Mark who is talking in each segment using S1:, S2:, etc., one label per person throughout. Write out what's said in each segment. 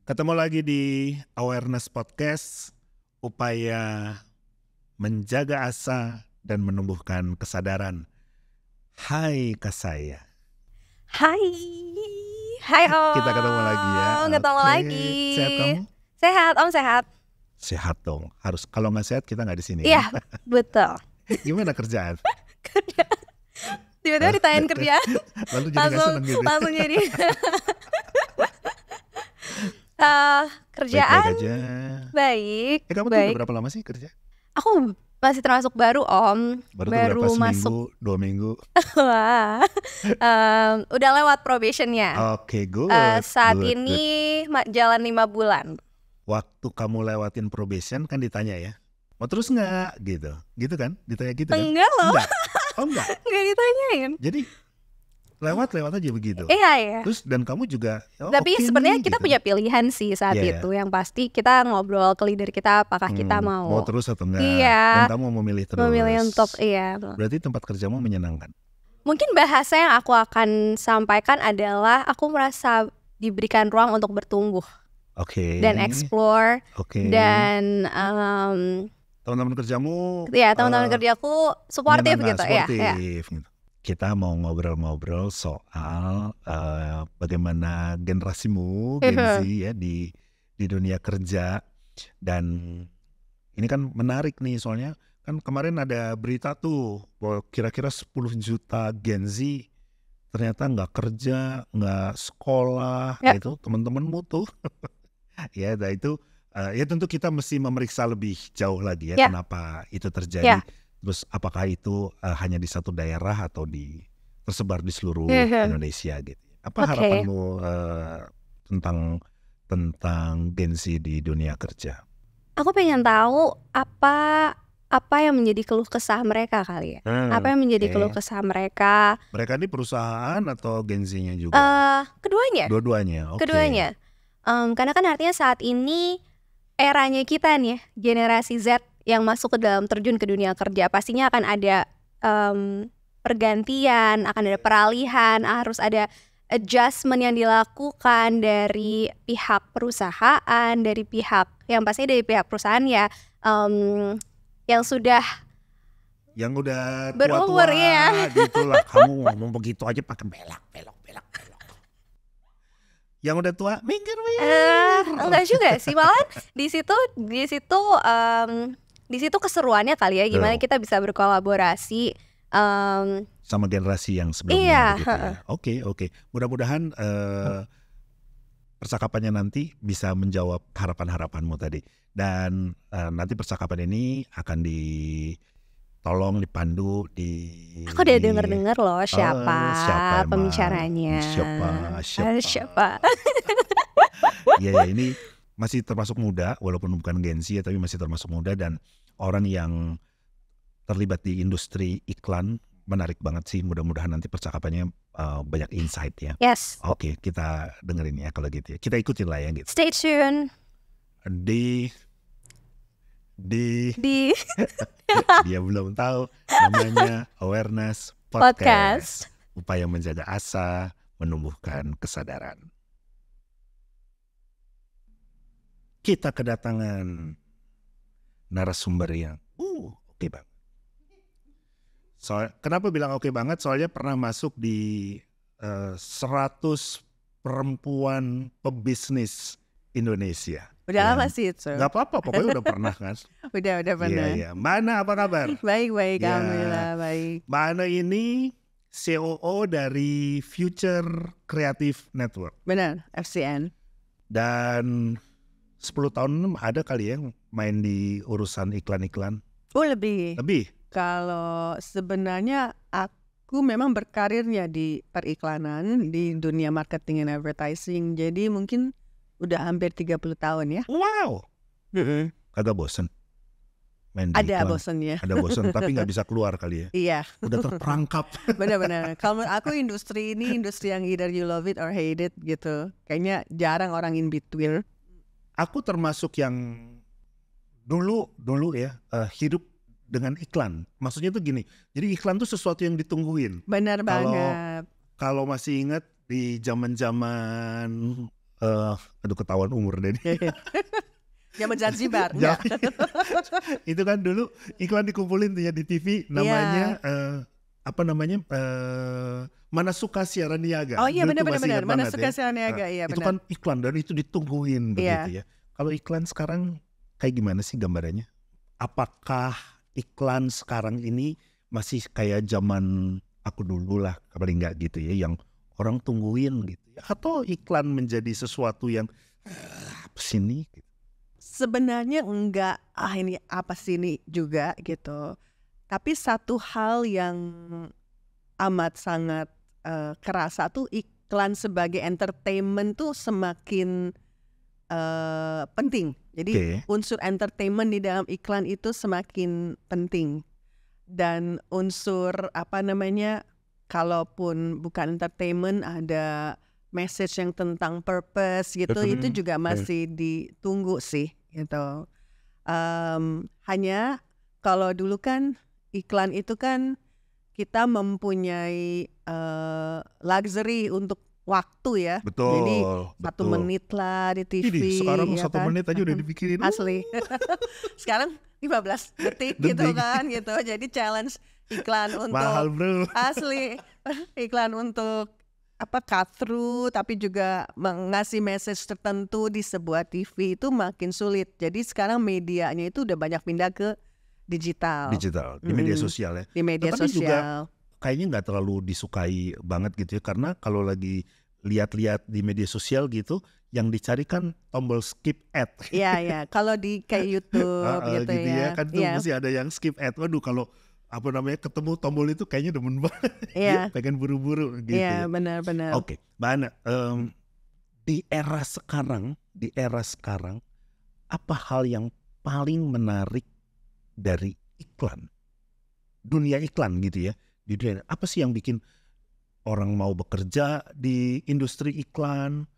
S1: Ketemu lagi di Awareness Podcast, upaya menjaga asa dan menumbuhkan kesadaran. Hai Kasaya.
S2: Hai Om.
S1: Kita ketemu lagi ya.
S2: Ketemu
S1: Oke.
S2: lagi.
S1: Sehat kamu?
S2: Sehat, Om sehat.
S1: Sehat dong. Harus, kalau nggak sehat kita nggak di sini.
S2: Iya, betul.
S1: Gimana kerjaan?
S2: Tiba-tiba ditanyain kerja,
S1: Lalu jadi nggak seneng gitu.
S2: langsung jadi. Kerjaan
S1: Baik-baik aja.
S2: baik.
S1: Kamu tuh udah berapa lama sih kerja?
S2: Aku masih termasuk baru Om.
S1: Baru berapa,
S2: masuk.
S1: seminggu, 2 minggu?
S2: Wah. Udah lewat probationnya.
S1: Oke, good.
S2: Saat
S1: good,
S2: ini jalan 5 bulan.
S1: Waktu kamu lewatin probation kan ditanya ya, mau terus nggak gitu kan, ditanya gitu kan?
S2: Enggak loh.
S1: Enggak. Oh enggak.
S2: Enggak ditanyain.
S1: Jadi lewat aja begitu.
S2: Iya.
S1: Terus dan kamu juga
S2: tapi sebenarnya kita
S1: gitu.
S2: punya pilihan sih saat itu. Yang pasti kita ngobrol ke leader kita apakah kita mau
S1: terus atau enggak.
S2: Iya.
S1: Dan kamu memilih terus.
S2: Memilih untuk
S1: Berarti tempat kerjamu menyenangkan.
S2: Mungkin bahasa yang aku akan sampaikan adalah aku merasa diberikan ruang untuk bertumbuh.
S1: Oke.
S2: Dan explore.
S1: Oke.
S2: Dan
S1: teman-teman kerjamu
S2: teman-teman kerjaku suportif gitu ya.
S1: Gitu. Kita mau ngobrol-ngobrol soal bagaimana generasimu Gen Z ya di dunia kerja. Dan ini kan menarik nih, soalnya kan kemarin ada berita tuh bahwa kira-kira 10 juta Gen Z ternyata nggak kerja, nggak sekolah, gitu teman-temanmu tuh. Ya, nah itu ya tentu kita mesti memeriksa lebih jauh lagi ya kenapa itu terjadi. Terus apakah itu hanya di satu daerah atau tersebar di seluruh Indonesia gitu. Apa harapanmu tentang Gen Z di dunia kerja?
S2: Aku pengen tahu apa yang menjadi keluh kesah mereka kali ya. Apa yang menjadi keluh kesah mereka?
S1: Mereka ini perusahaan atau Gen Z-nya juga?
S2: Keduanya.
S1: Dua-duanya. Okay.
S2: Keduanya. Karena kan artinya saat ini eranya kita nih ya, generasi Z yang masuk ke dalam terjun ke dunia kerja, pastinya akan ada pergantian, akan ada peralihan, harus ada adjustment yang dilakukan dari pihak perusahaan, dari pihak yang pastinya dari pihak perusahaan ya, yang sudah berumur ya.
S1: Gitulah, kamu ngomong begitu aja pakai belak. Yang udah tua minggir.
S2: Enggak juga sih, malah di situ keseruannya kali ya, gimana kita bisa berkolaborasi
S1: sama generasi yang sebelumnya. Gitu ya. Oke. Mudah-mudahan percakapannya nanti bisa menjawab harapan-harapanmu tadi. Dan nanti percakapan ini akan tolong dipandu
S2: Aku udah denger loh siapa pembicaranya. Siapa?
S1: Ya, ini masih termasuk muda, walaupun bukan Gen Z ya, tapi masih termasuk muda dan orang yang terlibat di industri iklan. Menarik banget sih, mudah-mudahan nanti percakapannya banyak insight ya.
S2: Yes.
S1: Oke, kita dengerin ya kalau gitu ya. Kita ikutin lah ya gitu.
S2: Stay tune.
S1: Dia belum tahu namanya Awareness Podcast. Upaya menjaga asa, menumbuhkan kesadaran. Kita kedatangan narasumber yang oke banget. Kenapa bilang oke banget? Soalnya pernah masuk di 100 perempuan pebisnis Indonesia.
S2: Udah lama sih itu.
S1: Gak apa-apa, pokoknya udah pernah kan.
S2: Udah pernah.
S1: Iya. Mana apa kabar?
S2: Baik, alhamdulillah baik.
S1: Mana ini COO dari Future Creative Network.
S3: Benar, FCN.
S1: Dan 10 tahun ada kali ya main di urusan iklan-iklan.
S3: Lebih. Kalau sebenarnya aku memang berkarirnya di periklanan, di dunia marketing and advertising. Jadi mungkin udah hampir 30 tahun ya.
S1: Wow. Kagak bosen main di
S3: Ada
S1: iklan?
S3: bosennya.
S1: Ada bosen tapi gak bisa keluar kali ya.
S3: Iya.
S1: Udah terperangkap.
S3: Benar-benar. Kalau aku industri ini industri yang either you love it or hate it gitu. Kayaknya jarang orang in between.
S1: Aku termasuk yang dulu ya hidup dengan iklan. Maksudnya tuh gini. Jadi iklan tuh sesuatu yang ditungguin.
S3: Benar banget.
S1: Kalau masih ingat di zaman-zaman aduh ketahuan umur deh.
S3: Zaman Zanzibar.
S1: Jangan. Itu kan dulu iklan dikumpulin tuh ya di TV namanya apa namanya Mana Suka Siaran Niaga.
S3: Oh iya
S1: Dulu tuh masih
S3: benar-benar.
S1: ingat
S3: Mana
S1: banget
S3: Suka
S1: ya.
S3: Siaran Niaga, iya
S1: Itu
S3: benar.
S1: kan iklan dan itu ditungguin begitu
S3: Iya.
S1: ya. Kalau iklan sekarang kayak gimana sih gambarannya? Apakah iklan sekarang ini masih kayak zaman aku dulu lah, paling nggak gitu ya, yang orang tungguin gitu ya? Atau iklan menjadi sesuatu yang apa sih ini?
S3: Sebenarnya enggak, ini apa sih ini juga gitu. Tapi satu hal yang amat sangat kerasa tuh iklan sebagai entertainment tuh semakin penting. Jadi unsur entertainment di dalam iklan itu semakin penting. Dan unsur apa namanya, kalaupun bukan entertainment ada message yang tentang purpose gitu, itu juga masih ditunggu sih gitu. Hanya kalau dulu kan iklan itu kan kita mempunyai luxury untuk waktu ya.
S1: Betul.
S3: Jadi 1 menit lah di TV.
S1: Ini sekarang
S3: ya
S1: 1
S3: kan?
S1: menit aja udah dipikirin.
S3: Asli. Sekarang 15 detik gitu kan gitu. Jadi challenge iklan untuk
S1: mahal bro.
S3: Asli. Iklan untuk apa cut through tapi juga mengasih message tertentu di sebuah TV itu makin sulit. Jadi sekarang medianya itu udah banyak pindah ke digital.
S1: Di media sosial ya.
S3: Di media
S1: Tapi
S3: sosial.
S1: juga kayaknya nggak terlalu disukai banget gitu ya, karena kalau lagi lihat-lihat di media sosial gitu, yang dicari kan tombol skip ad.
S3: Iya, kalau di kayak YouTube gitu ya.
S1: Kan tuh mesti ada yang skip ad. Waduh, kalau apa namanya ketemu tombol itu kayaknya demen banget.
S3: Iya.
S1: Pengen buru-buru gitu.
S3: Iya,
S1: ya.
S3: benar-benar.
S1: Oke, Mbak Ana, di era sekarang, apa hal yang paling menarik dari iklan? Dunia iklan gitu ya. Di dunia, apa sih yang bikin orang mau bekerja di industri iklan?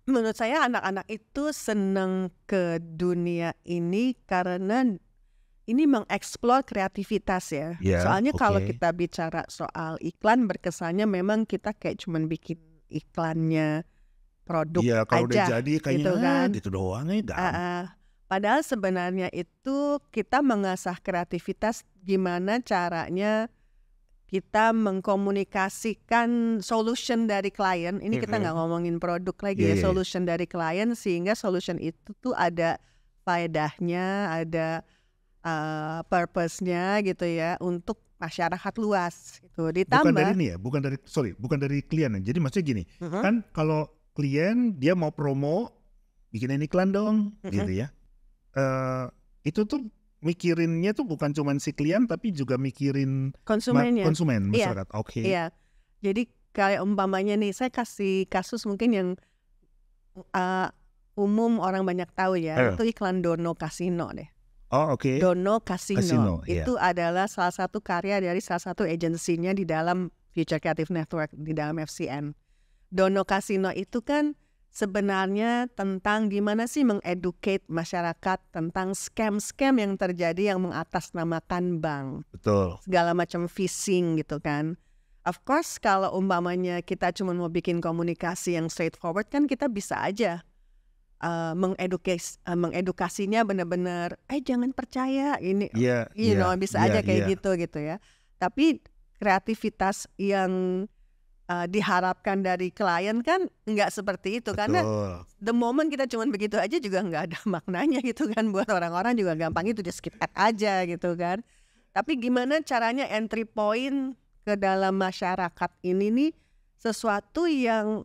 S3: Menurut saya anak-anak itu senang ke dunia ini karena ini mengeksplor kreativitas ya. Soalnya kalau kita bicara soal iklan, berkesannya memang kita kayak cuman bikin iklannya produk aja. Iya,
S1: kalau udah jadi kayaknya
S3: gitu kan.
S1: Gitu doang ya.
S3: Padahal sebenarnya itu kita mengasah kreativitas gimana caranya kita mengkomunikasikan solution dari klien. Ini kita nggak ngomongin produk lagi ya, solution dari klien, sehingga solution itu tuh ada faedahnya, ada purpose-nya gitu ya untuk masyarakat luas. Gitu. Ditambah
S1: bukan dari klien. Jadi maksudnya gini, kan kalau klien dia mau promo, bikinin iklan dong, gitu ya. Itu tuh mikirinnya tuh bukan cuma si klien tapi juga mikirin konsumen masyarakat.
S3: Iya. Jadi kayak umpamanya nih, saya kasih kasus mungkin yang umum orang banyak tahu ya. Itu iklan Dono Casino deh. Dono Casino itu adalah salah satu karya dari salah satu agensinya di dalam Future Creative Network, di dalam FCN. Dono Casino itu kan sebenarnya tentang gimana sih mengeducate masyarakat tentang scam-scam yang terjadi yang mengatasnamakan bank.
S1: Betul.
S3: Segala macam phishing gitu kan. Of course kalau umpamanya kita cuma mau bikin komunikasi yang straightforward kan kita bisa aja mengedukasinya benar-benar jangan percaya ini. Bisa aja kayak gitu ya. Tapi kreativitas yang diharapkan dari klien kan nggak seperti itu. Betul. Karena the moment kita cuma begitu aja juga nggak ada maknanya gitu kan, buat orang-orang juga gampang itu just skip ad aja gitu kan. Tapi gimana caranya entry point ke dalam masyarakat ini nih sesuatu yang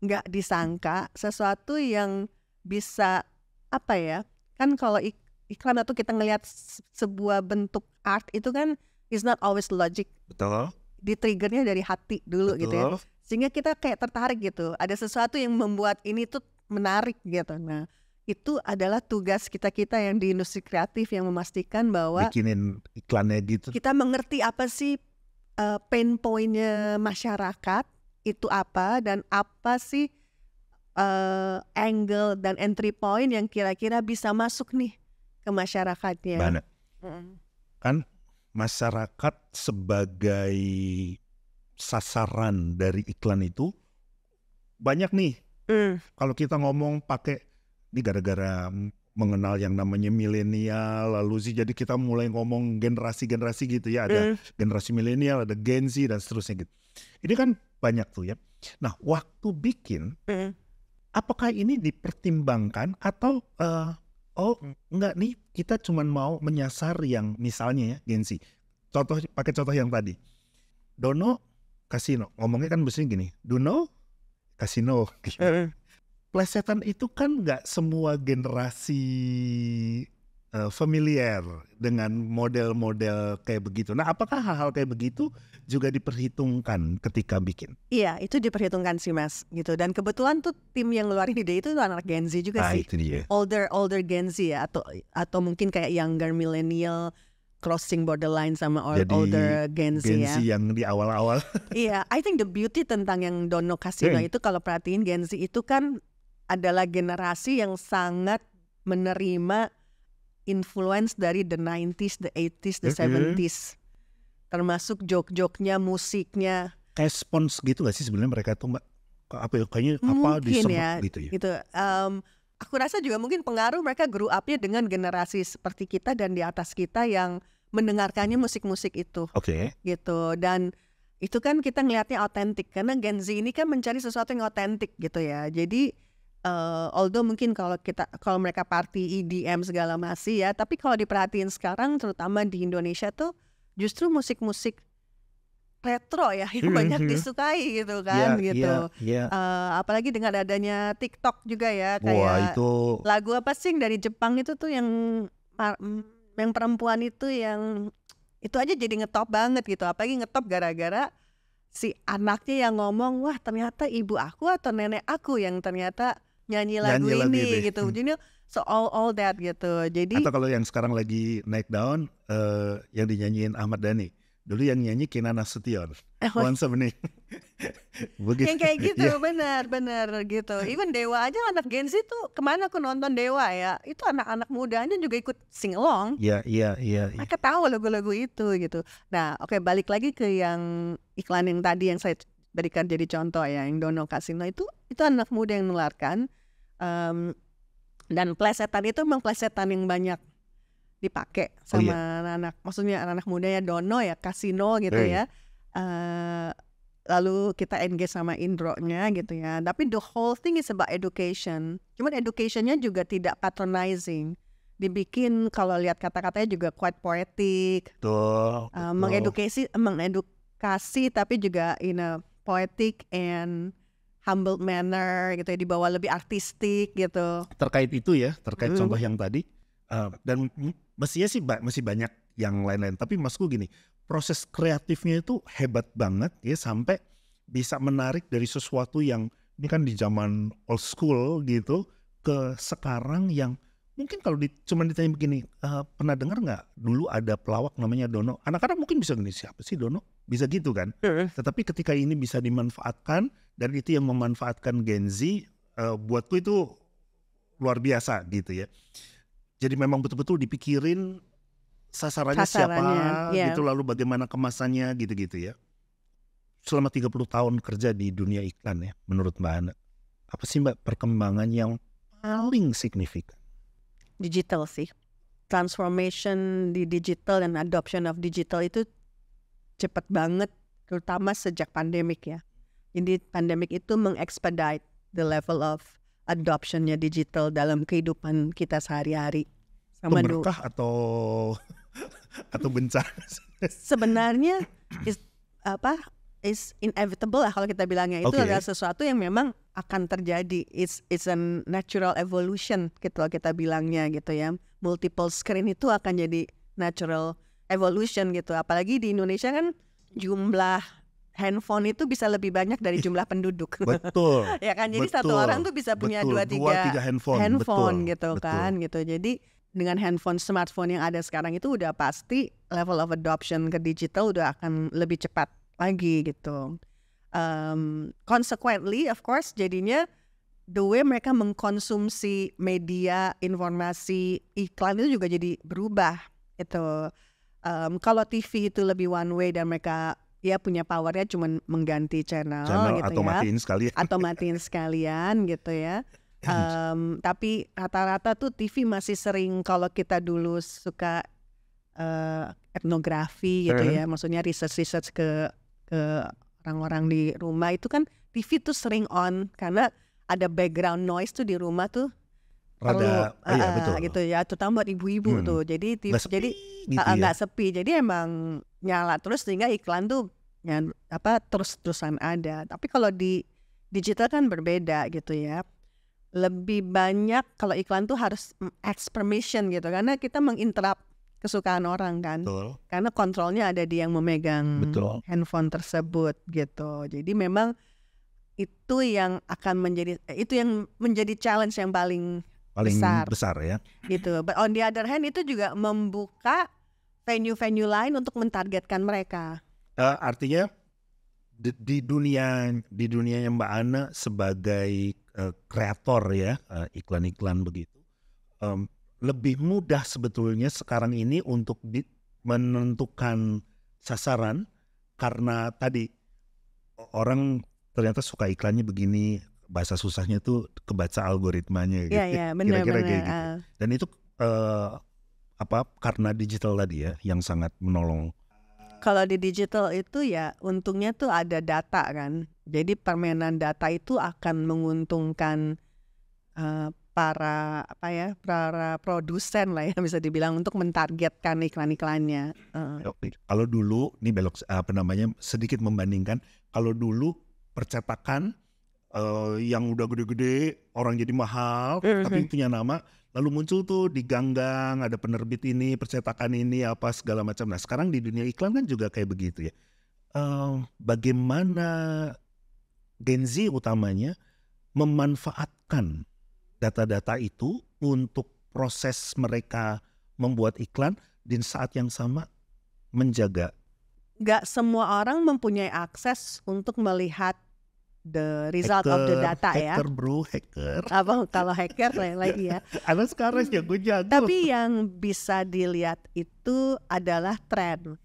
S3: nggak disangka, sesuatu yang bisa apa ya, kan kalau iklan atau kita ngelihat sebuah bentuk art itu kan is not always logic.
S1: Betul.
S3: Di-triggernya dari hati dulu. Betul. Gitu ya, sehingga kita kayak tertarik gitu, ada sesuatu yang membuat ini tuh menarik gitu. Nah itu adalah tugas kita yang di industri kreatif yang memastikan bahwa
S1: bikinin iklannya gitu,
S3: kita mengerti apa sih pain point-nya masyarakat itu apa, dan apa sih angle dan entry point yang kira-kira bisa masuk nih ke masyarakatnya.
S1: Banget. Kan masyarakat sebagai sasaran dari iklan itu banyak nih Kalau kita ngomong pakai ini gara-gara mengenal yang namanya milenial, lalu sih jadi kita mulai ngomong generasi-generasi gitu ya, ada generasi milenial, ada Gen Z dan seterusnya gitu. Ini kan banyak tuh ya. Nah, waktu bikin, apakah ini dipertimbangkan atau oh enggak nih, kita cuman mau menyasar yang misalnya ya Gen Z. Pakai contoh yang tadi, Dono Kasino, ngomongnya kan biasanya gini, Dono Kasino. Plesetan itu kan nggak semua generasi familiar dengan model-model kayak begitu. Nah, apakah hal-hal kayak begitu juga diperhitungkan ketika bikin?
S3: Iya, itu diperhitungkan sih Mas, gitu. Dan kebetulan tuh tim yang ngeluarin ide itu anak Gen Z juga sih.
S1: Itu dia.
S3: Older Gen Z ya, atau mungkin kayak younger millennial crossing borderline sama older Gen Z ya.
S1: Gen Z yang di awal-awal.
S3: Iya, I think the beauty tentang yang Dono Kasino itu kalau perhatiin Gen Z itu kan adalah generasi yang sangat menerima influence dari the 90s, the 80s, the 70s. Termasuk joke-joknya, musiknya.
S1: Kayak spons gitu gak sih sebenarnya mereka tuh Mbak? Apa ya, kayaknya apa
S3: Mungkin
S1: diserap
S3: ya,
S1: gitu ya?
S3: gitu. Aku rasa juga mungkin pengaruh mereka grew up-nya dengan generasi seperti kita dan di atas kita yang mendengarkannya musik-musik itu.
S1: Oke.
S3: Gitu. Dan itu kan kita ngelihatnya otentik karena Gen Z ini kan mencari sesuatu yang otentik gitu ya. Jadi although mungkin kalau mereka party EDM segala masih ya, tapi kalau diperhatiin sekarang terutama di Indonesia tuh justru musik-musik retro ya yang banyak disukai gitu kan gitu. Apalagi dengan adanya TikTok juga ya, kayak
S1: wah, itu
S3: lagu apa sih dari Jepang itu tuh yang perempuan itu yang itu aja jadi ngetop banget gitu. Apalagi ngetop gara-gara si anaknya yang ngomong, wah ternyata ibu aku atau nenek aku yang ternyata nyanyi lagu ini gitu. Jadi so all that gitu. Jadi
S1: atau kalau yang sekarang lagi naik daun yang dinyanyiin Ahmad Dhani. Dulu yang nyanyi Kinan Nasution. Once a Bening.
S3: Yang kayak gitu, benar gitu. Even Dewa aja anak Gen Z tuh, kemana aku nonton Dewa ya, itu anak-anak mudanya juga ikut sing along.
S1: Iya.
S3: Mereka tahu lagu-lagu itu gitu. Nah, oke, balik lagi ke yang iklan yang tadi yang saya berikan jadi contoh ya, yang Dono Kasino itu anak muda yang menularkan. Dan plesetan itu memang plesetan yang banyak dipakai sama anak-anak, maksudnya anak-anak muda ya, Dono ya, Kasino gitu ya. Lalu kita engage sama intro-nya gitu ya. Tapi the whole thing is about education. Cuman education-nya juga tidak patronizing. Dibikin kalau lihat kata-katanya juga quite poetic. Mengedukasi tapi juga in a poetic and humble manner gitu ya, dibawa lebih artistik gitu.
S1: Terkait itu ya, terkait contoh yang tadi, dan mestinya sih masih banyak yang lain-lain. Tapi maksudku gini, proses kreatifnya itu hebat banget ya, sampai bisa menarik dari sesuatu yang ini kan di zaman old school gitu ke sekarang yang mungkin kalau cuma ditanya begini, pernah dengar nggak dulu ada pelawak namanya Dono? Anak-anak mungkin bisa gini, siapa sih Dono? Bisa gitu kan? Tetapi ketika ini bisa dimanfaatkan dan itu yang memanfaatkan Gen Z, buatku itu luar biasa gitu ya. Jadi memang betul-betul dipikirin sasarannya siapa gitu, lalu bagaimana kemasannya gitu-gitu ya. Selama 30 tahun kerja di dunia iklan ya, menurut Mbak Ana, apa sih Mbak perkembangan yang paling signifikan?
S3: Digital sih. Transformation di digital dan adoption of digital itu cepat banget, terutama sejak pandemik ya. Jadi pandemik itu mengexpedite the level of adoptionnya digital dalam kehidupan kita sehari-hari.
S1: Sama berkah atau bencana?
S3: Sebenarnya is inevitable lah kalau kita bilangnya. Itu adalah sesuatu yang memang akan terjadi. It's a natural evolution gitu kita bilangnya gitu ya. Multiple screen itu akan jadi natural evolution gitu. Apalagi di Indonesia kan jumlah handphone itu bisa lebih banyak dari jumlah penduduk.
S1: Betul.
S3: Ya kan, jadi satu orang tuh bisa punya 2-3 handphone gitu kan gitu. Jadi dengan smartphone yang ada sekarang itu udah pasti level of adoption ke digital udah akan lebih cepat lagi gitu. Consequently of course jadinya the way mereka mengkonsumsi media, informasi, iklan itu juga jadi berubah gitu. Kalau TV itu lebih one way dan mereka ya punya powernya cuman mengganti channel gitu
S1: atau
S3: ya,
S1: matiin sekali.
S3: atau matiin sekalian gitu ya. Tapi rata-rata tuh TV masih sering, kalau kita dulu suka etnografi gitu ya, maksudnya research ke orang-orang di rumah itu kan TV tuh sering on karena ada background noise tuh di rumah tuh perlu
S1: Iya betul.
S3: gitu ya, terutama buat ibu-ibu tuh. Jadi
S1: Nggak sepi
S3: jadi
S1: gitu ya.
S3: nggak sepi. Jadi emang nyala terus sehingga iklan tuh terus-terusan ada. Tapi kalau di digital kan berbeda gitu ya. Lebih banyak kalau iklan tuh harus ask permission gitu karena kita menginterrupt kesukaan orang kan.
S1: Betul.
S3: Karena kontrolnya ada di yang memegang
S1: Betul.
S3: handphone tersebut gitu. Jadi memang itu yang menjadi challenge yang paling
S1: besar ya.
S3: Gitu. But on the other hand itu juga membuka venue-venue lain untuk mentargetkan mereka.
S1: Artinya di dunia Mbak Ana sebagai kreator ya, iklan-iklan begitu, lebih mudah sebetulnya sekarang ini untuk menentukan sasaran karena tadi orang ternyata suka iklannya begini, bahasa susahnya tuh kebaca algoritmanya gitu.
S3: Iya, benar.
S1: Kira-kira kayak gitu. Dan itu karena digital tadi ya yang sangat menolong.
S3: Kalau di digital itu ya untungnya tuh ada data kan. Jadi permainan data itu akan menguntungkan para produsen lah ya bisa dibilang untuk mentargetkan iklan-iklannya.
S1: Kalau dulu nih belok sedikit membandingkan, kalau dulu percetakan yang udah gede-gede orang jadi mahal tapi punya nama, lalu muncul tuh di gang-gang ada penerbit ini, percetakan ini apa segala macam. Nah sekarang di dunia iklan kan juga kayak begitu ya. Bagaimana Gen Z utamanya memanfaatkan data-data itu untuk proses mereka membuat iklan dan saat yang sama menjaga.
S3: Gak semua orang mempunyai akses untuk melihat the result of the data ya.
S1: Hacker.
S3: Apa kalau hacker lagi ya.
S1: Ada sekarang ya gue jago.
S3: Tapi yang bisa dilihat itu adalah tren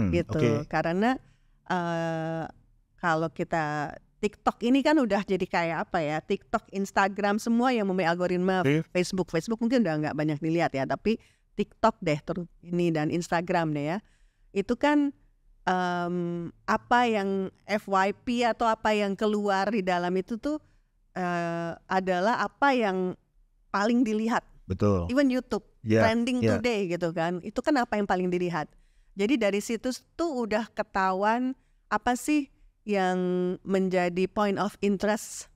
S3: gitu.
S1: Okay.
S3: Karena kalau kita TikTok ini kan udah jadi kayak apa ya, TikTok, Instagram semua yang memiliki algoritma. Facebook mungkin udah nggak banyak dilihat ya, tapi TikTok deh ini dan Instagram deh ya. Itu kan apa yang FYP atau apa yang keluar di dalam itu tuh adalah apa yang paling dilihat.
S1: Betul.
S3: Even YouTube trending today gitu kan, itu kan apa yang paling dilihat. Jadi dari situ tuh udah ketahuan apa sih yang menjadi point of interest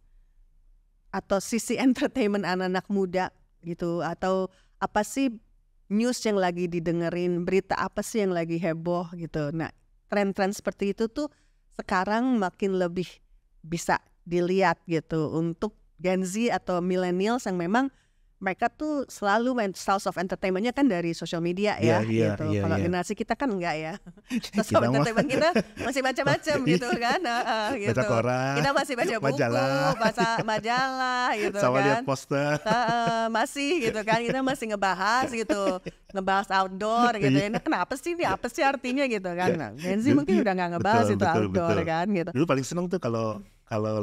S3: atau sisi entertainment anak-anak muda gitu, atau apa sih news yang lagi didengerin, berita apa sih yang lagi heboh gitu. Nah tren-tren seperti itu tuh sekarang makin lebih bisa dilihat gitu untuk Gen Z atau millennials yang memang mereka tuh selalu source of entertainmentnya kan dari social media ya gitu. Kalau generasi kita kan enggak ya. Source of entertainment kita masih baca-baca gitu kan. Gitu.
S1: Baca koran.
S3: Kita masih baca buku, baca majalah gitu
S1: sama
S3: kan.
S1: Lihat poster.
S3: Masih gitu kan. Kita masih ngebahas gitu. Ngebahas outdoor gitu ya. Nah, kenapa sih ini? Apa sih artinya gitu kan. Nah, Gen Z mungkin udah gak ngebahas itu outdoor kan gitu.
S1: Dulu paling seneng tuh kalau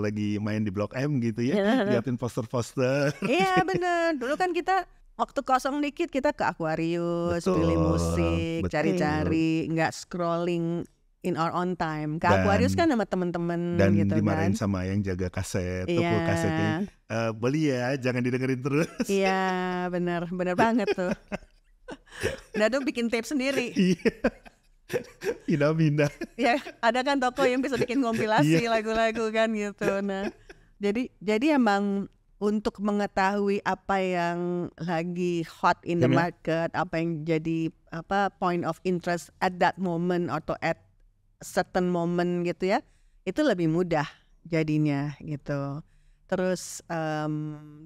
S1: lagi main di Blok M gitu ya, liatin poster-poster.
S3: Iya bener, dulu kan kita waktu kosong dikit kita ke Aquarius, pilih musik, cari-cari, nggak scrolling in our own time. Ke Aquarius kan sama temen-temen
S1: dan
S3: gitu kan. Dan
S1: dimarahin sama yang jaga kaset, toko kasetnya. Beli ya, jangan didengerin terus.
S3: Iya bener banget tuh. Nah tuh bikin tape sendiri.
S1: Pindah-pindah.
S3: Ya ada kan toko yang bisa bikin kompilasi lagu-lagu kan gitu. Nah jadi emang untuk mengetahui apa yang lagi hot in the market, apa yang jadi point of interest at that moment atau at certain moment gitu ya, itu lebih mudah jadinya gitu. Terus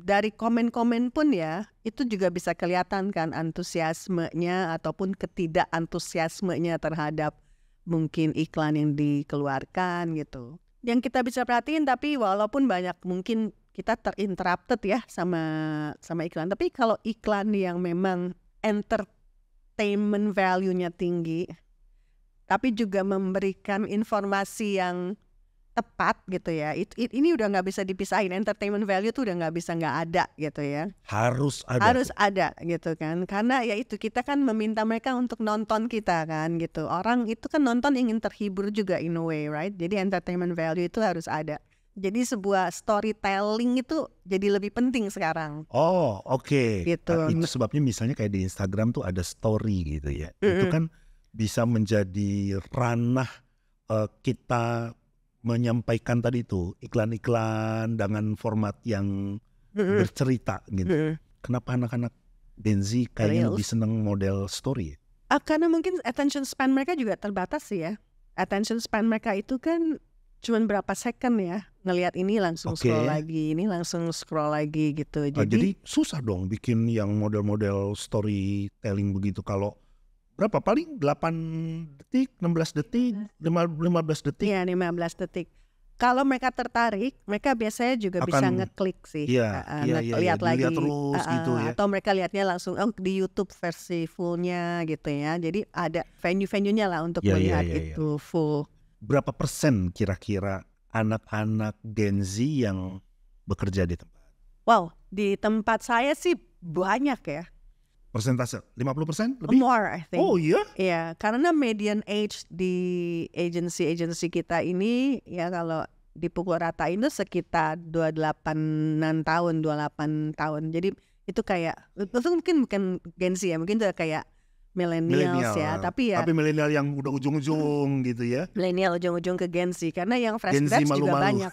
S3: dari komen-komen pun ya itu juga bisa kelihatan kan antusiasmenya ataupun ketidakantusiasmenya terhadap mungkin iklan yang dikeluarkan gitu. Yang kita bisa perhatiin, tapi walaupun banyak mungkin kita terinterrupted ya sama iklan, tapi kalau iklan yang memang entertainment value-nya tinggi tapi juga memberikan informasi yang tepat gitu ya. Ini udah nggak bisa dipisahin. Entertainment value tuh udah nggak bisa nggak ada gitu ya.
S1: Harus ada.
S3: Harus ada gitu kan. Karena ya itu kita kan meminta mereka untuk nonton kita kan gitu. Orang itu kan nonton ingin terhibur juga in a way, right? Jadi entertainment value itu harus ada. Jadi sebuah storytelling itu jadi lebih penting sekarang.
S1: Oh, oke.
S3: Gitu.
S1: Itu sebabnya misalnya kayak di Instagram tuh ada story gitu ya. Itu kan bisa menjadi ranah kita menyampaikan tadi itu iklan-iklan dengan format yang bercerita gitu. Kenapa anak-anak Gen Z kayaknya lebih seneng model story?
S3: Karena mungkin attention span mereka juga terbatas sih ya. Attention span mereka itu kan cuman berapa second ya, ngelihat ini langsung scroll lagi, ini langsung scroll lagi gitu.
S1: Jadi susah dong bikin yang model-model storytelling begitu. Kalau berapa, paling 8 detik, 16 detik, 15 detik?
S3: Iya, 15 detik. Kalau mereka tertarik, mereka biasanya juga bisa ngeklik sih. Lihat lagi
S1: terus gitu ya.
S3: Atau mereka lihatnya langsung di YouTube versi fullnya gitu ya. Jadi ada venue-venuenya lah untuk melihat itu full.
S1: Berapa persen kira-kira anak-anak Gen Z yang bekerja di tempat?
S3: Wow, di tempat saya sih banyak ya.
S1: Persentase 50% lebih?
S3: More, I think.
S1: Oh iya?
S3: Iya, karena median age di agency kita ini ya kalau dipukul rata itu sekitar 28-an tahun, 28 tahun. Jadi itu kayak, itu mungkin bukan Gen Z ya, mungkin itu kayak millennials ya. Tapi
S1: millennial yang udah ujung-ujung gitu ya.
S3: Millennial ujung-ujung ke Gen Z, karena yang fresh grad juga banyak.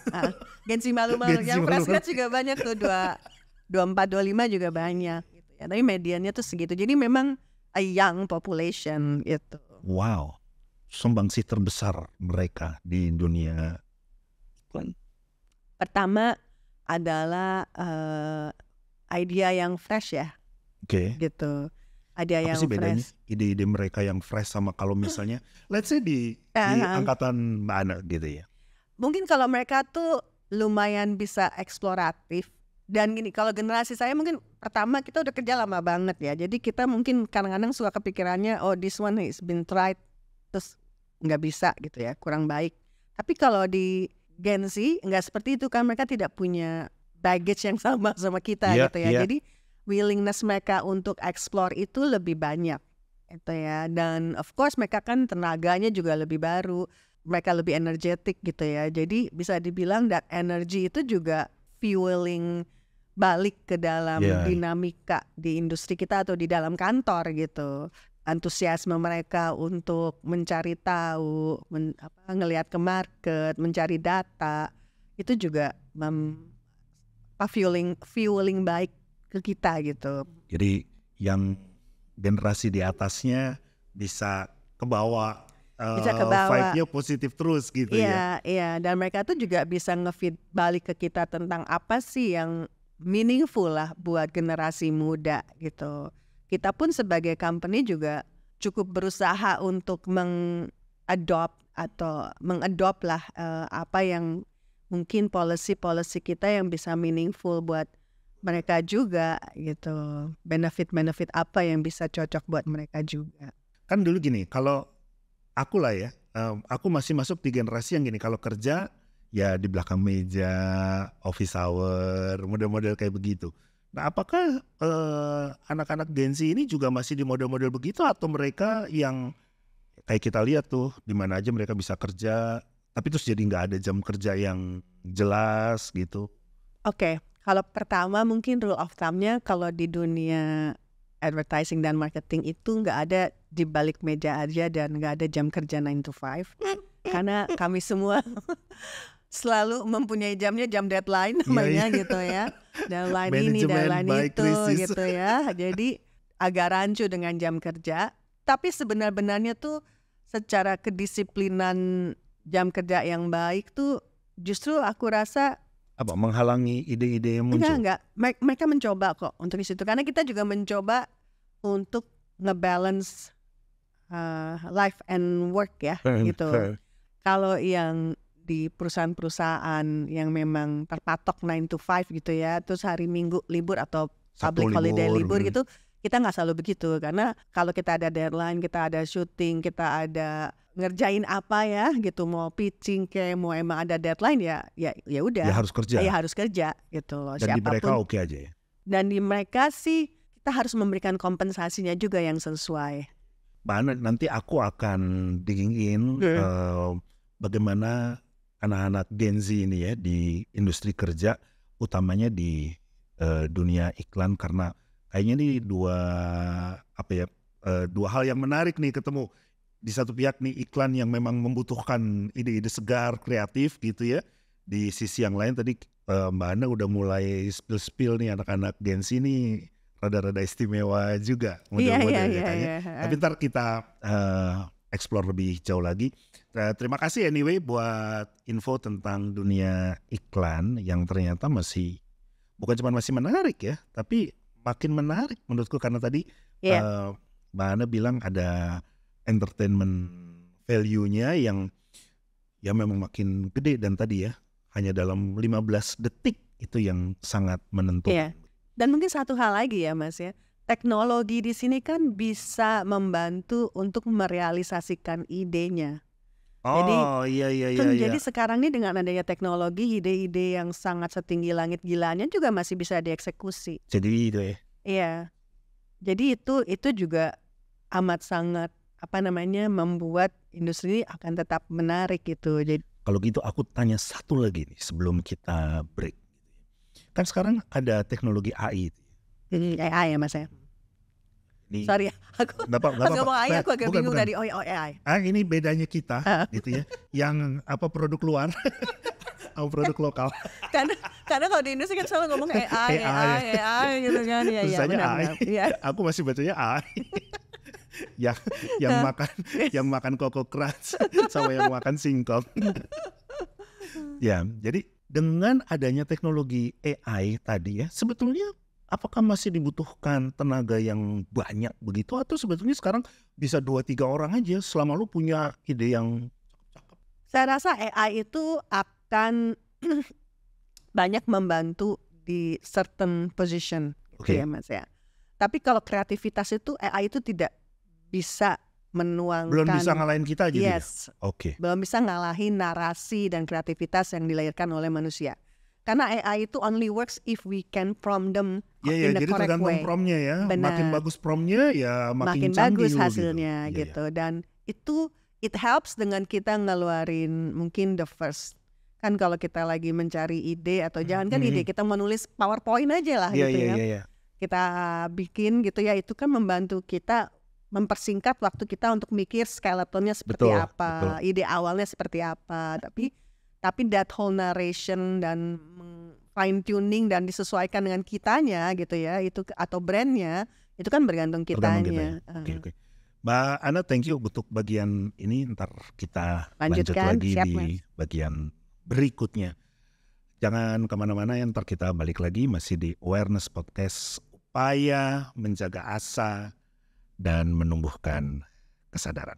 S3: Gen Z malu-malu, yang fresh grad juga banyak tuh, 24-25 juga banyak. Ya, tapi mediannya tuh segitu. Jadi memang a young population itu.
S1: Wow, sumbangsi terbesar mereka di dunia.
S3: Pertama adalah idea yang fresh ya.
S1: Oke.
S3: Gitu. Idea
S1: apa
S3: yang
S1: sih bedanya
S3: fresh.
S1: Ide-ide mereka yang fresh sama kalau misalnya, let's say di angkatan Mbak Ana gitu ya.
S3: Mungkin kalau mereka tuh lumayan bisa eksploratif. Dan gini, kalau generasi saya mungkin pertama kita udah kerja lama banget ya. Jadi kita mungkin kadang-kadang suka kepikirannya, oh this one has been tried, terus nggak bisa gitu ya, kurang baik. Tapi kalau di Gen Z nggak seperti itu kan, mereka tidak punya baggage yang sama kita gitu ya. Jadi willingness mereka untuk explore itu lebih banyak gitu ya. Dan of course mereka kan tenaganya juga lebih baru, mereka lebih energetic gitu ya. Jadi bisa dibilang that energy itu juga fueling balik ke dalam dinamika di industri kita atau di dalam kantor gitu. Antusiasme mereka untuk mencari tahu, ngelihat ke market, mencari data, itu juga fueling baik ke kita gitu.
S1: Jadi yang generasi di atasnya bisa ke bawah, vibe-nya positif terus gitu ya.
S3: Iya, dan mereka tuh juga bisa nge-feed balik ke kita tentang apa sih yang meaningful lah buat generasi muda gitu. Kita pun sebagai company juga cukup berusaha untuk mengadopt lah apa yang mungkin policy kita yang bisa meaningful buat mereka juga gitu. Benefit apa yang bisa cocok buat mereka juga.
S1: Kan dulu gini, kalau aku lah ya, aku masih masuk di generasi yang gini, kalau kerja ya di belakang meja, office hour, model-model kayak begitu. Nah, apakah anak-anak Gen Z ini juga masih di model-model begitu, atau mereka yang kayak kita lihat tuh di mana aja mereka bisa kerja, tapi terus jadi nggak ada jam kerja yang jelas gitu?
S3: Oke, kalau pertama mungkin rule of thumb-nya kalau di dunia advertising dan marketing itu nggak ada di balik meja aja dan nggak ada jam kerja 9 to 5. Karena kami semua selalu mempunyai jamnya, jam deadline namanya gitu ya. Deadline ini, deadline itu gitu ya. Jadi agak rancu dengan jam kerja. Tapi sebenarnya tuh secara kedisiplinan jam kerja yang baik tuh justru aku rasa
S1: apa menghalangi ide-ide yang muncul?
S3: Enggak. Mereka mencoba kok untuk di situ. Karena kita juga mencoba untuk ngebalance life and work ya gitu. Kalau yang di perusahaan-perusahaan yang memang terpatok 9 to 5 gitu ya, terus hari Minggu libur atau public holiday libur gitu, kita nggak selalu begitu, karena kalau kita ada deadline, kita ada syuting, kita ada ngerjain apa ya gitu, mau pitching kayak mau emang ada deadline ya udah.
S1: Ya harus kerja.
S3: Ya harus kerja gitu loh.
S1: Dan di mereka
S3: siapapun.
S1: oke aja ya.
S3: Dan di mereka sih kita harus memberikan kompensasinya juga yang sesuai.
S1: Mana nanti aku akan digging bagaimana anak-anak Gen Z ini ya di industri kerja, utamanya di dunia iklan, karena kayaknya nih dua hal yang menarik nih ketemu. Di satu pihak nih iklan yang memang membutuhkan ide-ide segar, kreatif gitu ya. Di sisi yang lain tadi Mbak Ana udah mulai spill nih anak-anak Gen Z ini rada-rada istimewa juga model-modelnya kayaknya. Tapi ntar kita explore lebih jauh lagi. Terima kasih anyway buat info tentang dunia iklan yang ternyata masih bukan cuma masih menarik ya, tapi makin menarik menurutku karena tadi Mbak Ana bilang ada entertainment value-nya yang ya memang makin gede, dan tadi ya hanya dalam 15 detik itu yang sangat menentukan.
S3: Dan mungkin satu hal lagi ya Mas ya, teknologi di sini kan bisa membantu untuk merealisasikan idenya. Jadi sekarang nih dengan adanya teknologi, ide-ide yang sangat setinggi langit gilanya juga masih bisa dieksekusi.
S1: Jadi itu ya.
S3: Iya. Jadi itu juga amat sangat membuat industri ini akan tetap menarik gitu. Jadi
S1: kalau gitu aku tanya satu lagi nih sebelum kita break. Kan sekarang ada teknologi AI.
S3: AI ya Mas ya. Sorry ya, aku ngomong AI aku agak bingung tadi. AI.
S1: Ini bedanya kita gitu ya. Yang produk luar atau produk lokal.
S3: Karena kalau di Indonesia kan selalu ngomong AI gitu kan. Ya,
S1: benar. Aku masih bacanya AI. yang makan Koko Crunch sama yang makan singkong. Ya, jadi dengan adanya teknologi AI tadi ya, sebetulnya apakah masih dibutuhkan tenaga yang banyak begitu, atau sebetulnya sekarang bisa 2-3 orang aja selama lu punya ide yang cakep?
S3: Saya rasa AI itu akan banyak membantu di certain position, ya Mas ya. Tapi kalau kreativitas itu AI itu tidak bisa menuangkan.
S1: Belum bisa ngalahin kita gitu.
S3: Yes.
S1: Oke.
S3: Belum bisa ngalahin narasi dan kreativitas yang dilahirkan oleh manusia. Karena AI itu only works if we can prompt them in the correct way. Jadi tergantung
S1: promptnya ya.
S3: Benar.
S1: Makin bagus promptnya ya makin
S3: bagus hasilnya gitu. Dan itu it helps dengan kita ngeluarin mungkin the first. Kan kalau kita lagi mencari ide atau jangan kan ide, kita menulis PowerPoint aja lah gitu ya. Kita bikin gitu ya, itu kan membantu kita mempersingkat waktu kita untuk mikir skeletonnya seperti apa, ide awalnya seperti apa. Tapi that whole narration dan fine tuning dan disesuaikan dengan kitanya gitu ya, itu atau brandnya itu kan bergantung kitanya.
S1: Okay. Mbak Ana, thank you untuk bagian ini. Ntar kita lanjut lagi di bagian berikutnya. Jangan kemana-mana ya, ntar kita balik lagi masih di Awareness Podcast, upaya menjaga asa dan menumbuhkan kesadaran.